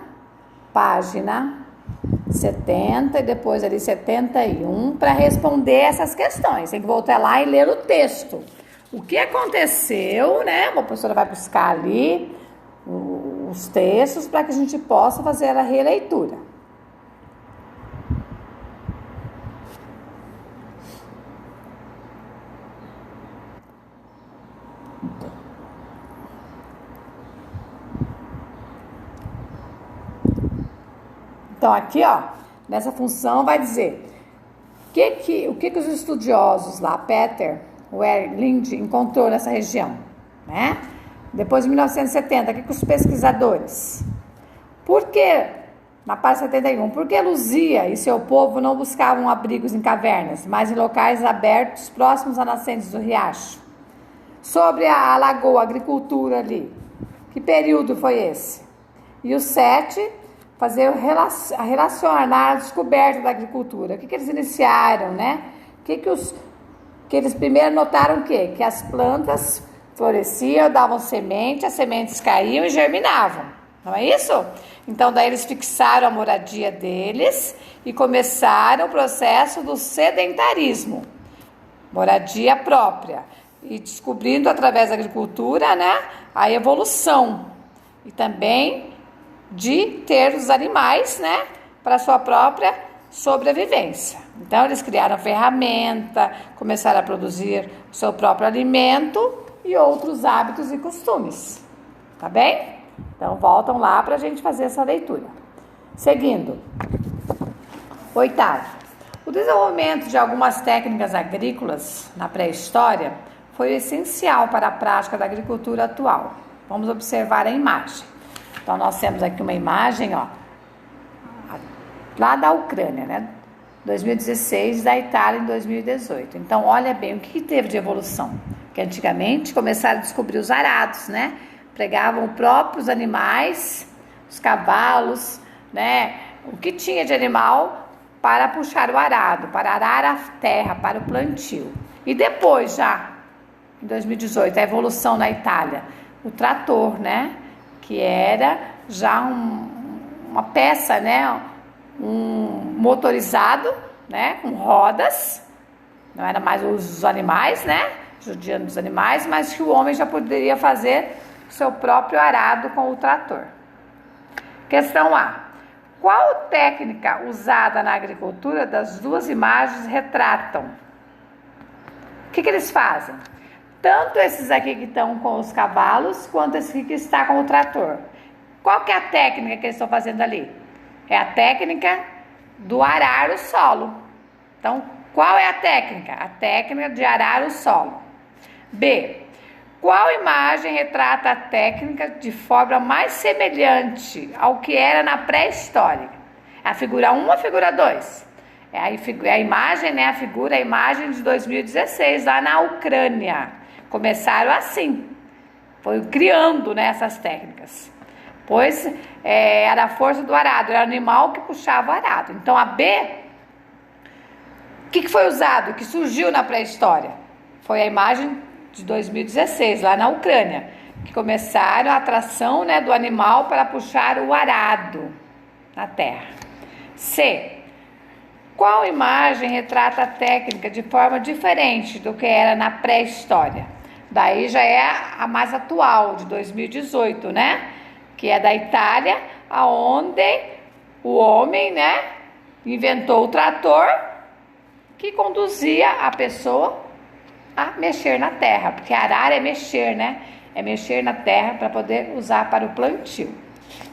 70 e depois ali 71 para responder essas questões. Tem que voltar lá e ler o texto. O que aconteceu, né? A professora vai buscar ali os textos para que a gente possa fazer a releitura. Então, aqui, ó, nessa função vai dizer o que os estudiosos lá, Peter Werlind, encontrou nessa região, né? Depois de 1970, o que os pesquisadores? Por que, na página 71, por que Luzia e seu povo não buscavam abrigos em cavernas, mas em locais abertos próximos a nascentes do riacho? Sobre a lagoa, a agricultura ali, que período foi esse? E o 7, relacionar a descoberta da agricultura. O que eles iniciaram, né? Que eles primeiro notaram o quê? Que as plantas floresciam, davam semente, as sementes caíam e germinavam. Não é isso? Então, daí eles fixaram a moradia deles e começaram o processo do sedentarismo. Moradia própria. E descobrindo através da agricultura, né, a evolução. E também de ter os animais, né, para sua própria sobrevivência. Então, eles criaram ferramenta, começaram a produzir o seu próprio alimento e outros hábitos e costumes. Tá bem? Então, voltam lá para a gente fazer essa leitura. Seguindo. 8º. O desenvolvimento de algumas técnicas agrícolas na pré-história foi essencial para a prática da agricultura atual. Vamos observar a imagem. Então, nós temos aqui uma imagem, ó, lá da Ucrânia, né? 2016, da Itália em 2018. Então, olha bem, o que teve de evolução? que antigamente começaram a descobrir os arados, né? Pregavam próprios animais, os cavalos, né? O que tinha de animal para puxar o arado, para arar a terra, para o plantio. E depois, já em 2018, a evolução na Itália, o trator, né? Que era já uma peça, né? Um motorizado, né? Com rodas, não era mais os animais, né? Judiando dos animais, mas que o homem já poderia fazer o seu próprio arado com o trator. Questão A. Qual técnica usada na agricultura das duas imagens retratam? O que eles fazem? Tanto esses aqui que estão com os cavalos, quanto esse aqui que está com o trator. Qual que é a técnica que eles estão fazendo ali? É a técnica do arar o solo. Então, qual é a técnica? A técnica de arar o solo. B. Qual imagem retrata a técnica de forma mais semelhante ao que era na pré-história? A figura 1 ou a figura 2? É a imagem, né? A imagem de 2016, lá na Ucrânia. Começaram assim, foi criando, né, essas técnicas. Pois era a força do arado, era o animal que puxava o arado. Então a B, o que foi usado, que surgiu na pré-história? Foi a imagem de 2016, lá na Ucrânia, que começaram a atração, né, do animal para puxar o arado na terra. C. Qual imagem retrata a técnica de forma diferente do que era na pré-história? Daí já é a mais atual, de 2018, né? Que é da Itália, aonde o homem, né, inventou o trator que conduzia a pessoa a mexer na terra, porque arar é mexer, né? É mexer na terra para poder usar para o plantio.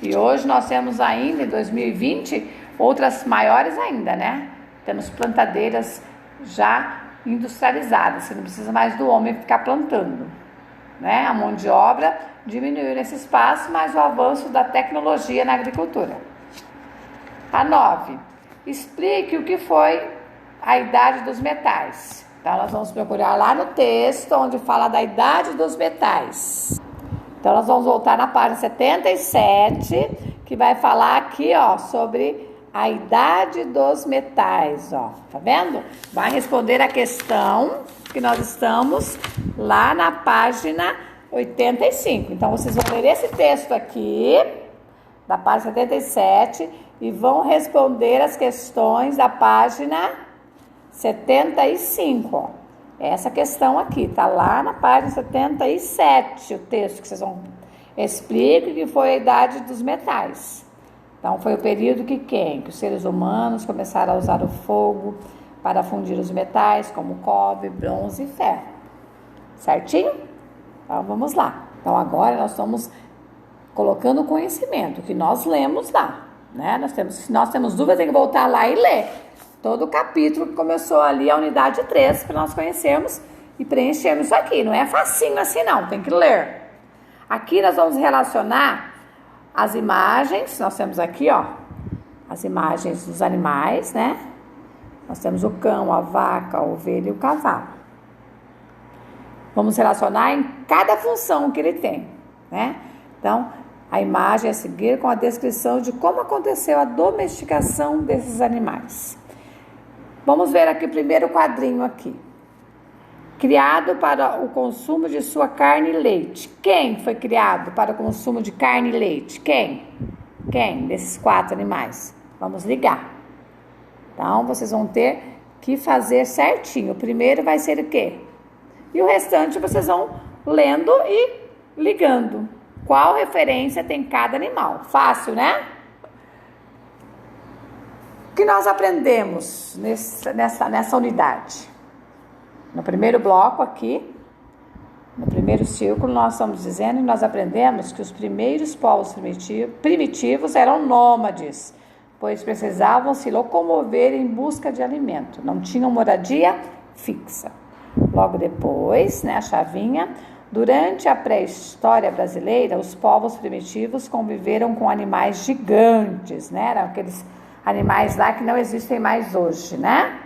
E hoje nós temos ainda, em 2020, outras maiores ainda, né? Temos plantadeiras já industrializadas, você não precisa mais do homem ficar plantando, né? A mão de obra diminuiu nesse espaço, mas o avanço da tecnologia na agricultura. A 9. Explique o que foi a idade dos metais. Então, nós vamos procurar lá no texto, onde fala da idade dos metais. Então, nós vamos voltar na página 77, que vai falar aqui, ó, sobre a idade dos metais, ó. Tá vendo? Vai responder a questão que nós estamos lá na página 85. Então, vocês vão ler esse texto aqui, da página 77, e vão responder as questões da página 75, ó. Essa questão aqui, tá lá na página 77, o texto que vocês vão explicar que foi a idade dos metais. Então, foi o período que os seres humanos começaram a usar o fogo para fundir os metais, como cobre, bronze e ferro. Certinho? Então, vamos lá. Então, agora nós estamos colocando o conhecimento que nós lemos lá, né? Se nós temos dúvidas, tem que voltar lá e ler todo o capítulo que começou ali, a unidade 3, para nós conhecermos e preenchermos isso aqui. Não é facinho assim não, tem que ler. Aqui nós vamos relacionar as imagens, nós temos aqui, ó, as imagens dos animais, né? Nós temos o cão, a vaca, a ovelha e o cavalo. Vamos relacionar em cada função que ele tem, né? Então, a imagem a seguir com a descrição de como aconteceu a domesticação desses animais. Vamos ver aqui o primeiro quadrinho aqui. Criado para o consumo de sua carne e leite. Quem foi criado para o consumo de carne e leite? Quem? Quem desses 4 animais? Vamos ligar. Então, vocês vão ter que fazer certinho. O primeiro vai ser o quê? E o restante vocês vão lendo e ligando. Qual referência tem cada animal? Fácil, né? O que nós aprendemos nessa unidade? No primeiro bloco aqui, no primeiro círculo, nós estamos dizendo e nós aprendemos que os primeiros povos primitivos eram nômades, pois precisavam se locomover em busca de alimento, não tinham moradia fixa. Logo depois, né, a chavinha, durante a pré-história brasileira, os povos primitivos conviveram com animais gigantes, né? Eram aqueles animais lá que não existem mais hoje, né?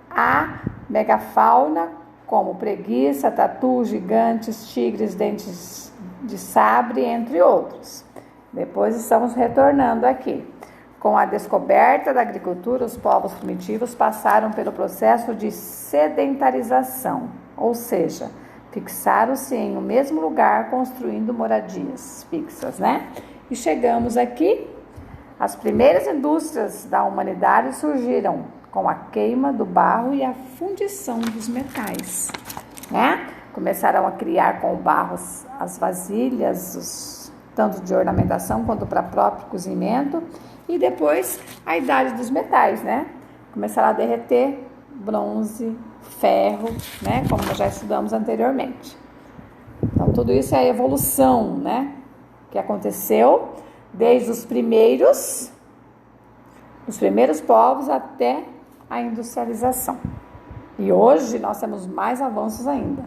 A megafauna como preguiça, tatu, gigantes, tigres, dentes de sabre, entre outros. Depois estamos retornando aqui. Com a descoberta da agricultura, os povos primitivos passaram pelo processo de sedentarização, ou seja, fixaram-se em um mesmo lugar, construindo moradias fixas, né? E chegamos aqui, as primeiras indústrias da humanidade surgiram com a queima do barro e a fundição dos metais, né? Começaram a criar com o barro as vasilhas, tanto de ornamentação quanto para próprio cozimento, e depois a idade dos metais, né? Começaram a derreter bronze, ferro, né? Como nós já estudamos anteriormente. Então, tudo isso é a evolução, né? Que aconteceu desde os primeiros povos até a industrialização. E hoje nós temos mais avanços ainda.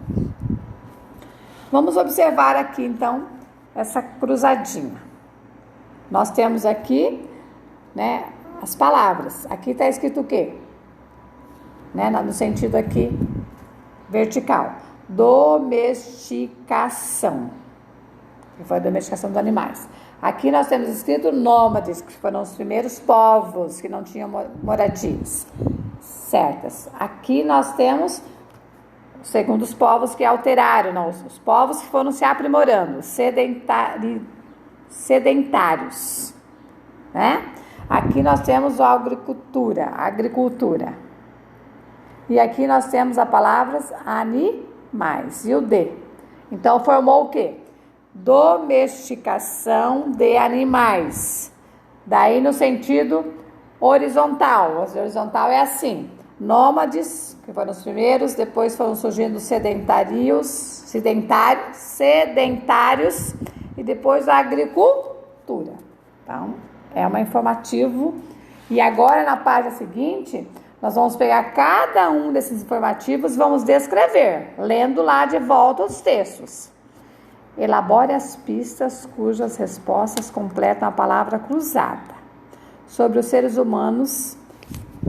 Vamos observar aqui, então, essa cruzadinha. Nós temos aqui, né, as palavras. Aqui está escrito o quê? Né, no sentido aqui vertical. Domesticação. Que foi a domesticação dos animais. Aqui nós temos escrito nômades, que foram os primeiros povos que não tinham moradias certas. Aqui nós temos, segundo os povos que alteraram, não, os povos que foram se aprimorando, sedentários, né? Aqui nós temos a agricultura. E aqui nós temos a palavra animais, e o de. Então, formou o quê? Domesticação de animais. Daí no sentido horizontal. O horizontal é assim. Nômades, que foram os primeiros, depois foram surgindo sedentários, e depois a agricultura. Então, é um informativo. E agora, na página seguinte, nós vamos pegar cada um desses informativos e vamos descrever, lendo lá de volta os textos. Elabore as pistas cujas respostas completam a palavra cruzada sobre os seres humanos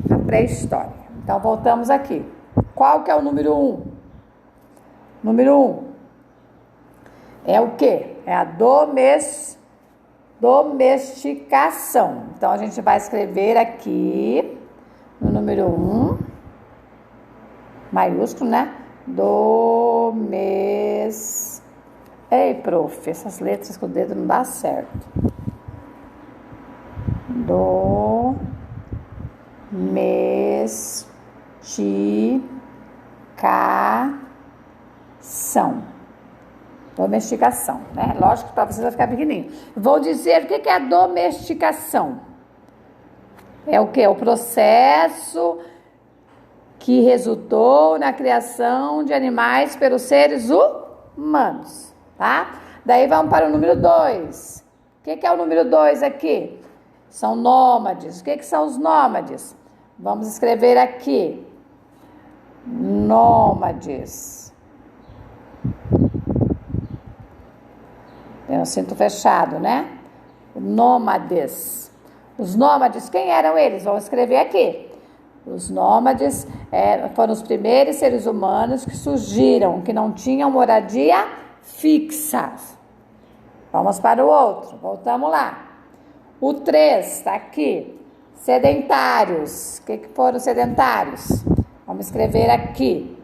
na pré-história. Então, voltamos aqui. Qual que é o número 1? Número 1 é o quê? É a domesticação. Então, a gente vai escrever aqui no número 1, maiúsculo, né? Ei, prof, essas letras com o dedo não dá certo. Domesticação, né? Lógico que para vocês vai ficar pequenininho. Vou dizer o que é a domesticação. É o que? O processo que resultou na criação de animais pelos seres humanos, tá? Daí vamos para o número 2. O que é o número 2 aqui? São nômades. O que são os nômades? Vamos escrever aqui. Nômades. Tem um cinto fechado, né? Nômades. Os nômades, quem eram eles? Vamos escrever aqui. Os nômades foram os primeiros seres humanos que surgiram, que não tinham moradia fixa. Vamos para o outro. Voltamos lá. O 3 está aqui. Sedentários. O que foram sedentários? Vamos escrever aqui.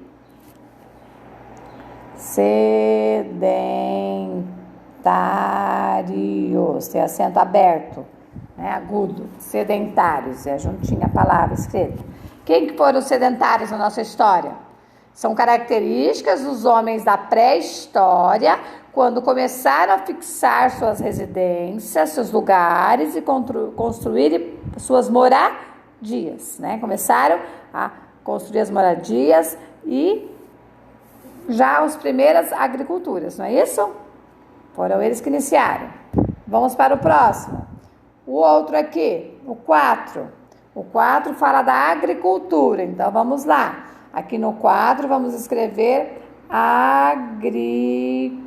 Sedentários. Tem acento aberto, né? Agudo. Sedentários. É juntinho a palavra escrita. Quem que foram os sedentários na nossa história? São características dos homens da pré-história, quando começaram a fixar suas residências, seus lugares e construir suas moradias, né? Começaram a construir as moradias e já as primeiras agriculturas, não é isso? Foram eles que iniciaram. Vamos para o próximo. O outro aqui, o 4. O 4 fala da agricultura, então vamos lá. Aqui no quadro vamos escrever agricultura.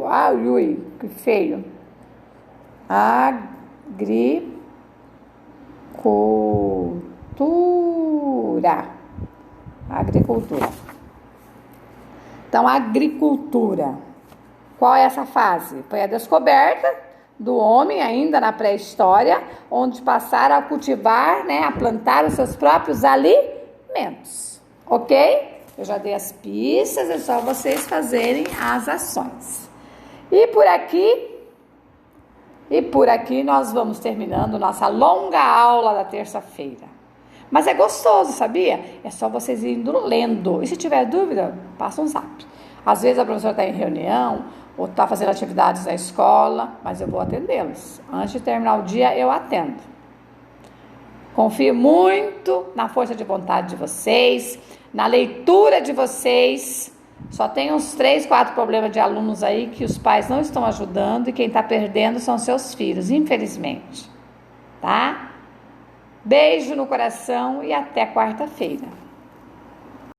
Ai, que feio. Agricultura. agricultura. Agricultura. Então, a agricultura. Qual é essa fase? Foi a descoberta do homem ainda na pré-história, onde passaram a cultivar, né, a plantar os seus próprios alimentos. Ok? Eu já dei as pistas, é só vocês fazerem as ações. E por aqui nós vamos terminando nossa longa aula da terça-feira. Mas é gostoso, sabia? É só vocês indo lendo. E se tiver dúvida, passa um zap. Às vezes a professora está em reunião ou está fazendo atividades da escola, mas eu vou atendê-los. Antes de terminar o dia, eu atendo. Confio muito na força de vontade de vocês, na leitura de vocês. Só tem uns 3, 4 problemas de alunos aí que os pais não estão ajudando e quem está perdendo são seus filhos, infelizmente. Tá? Beijo no coração e até quarta-feira.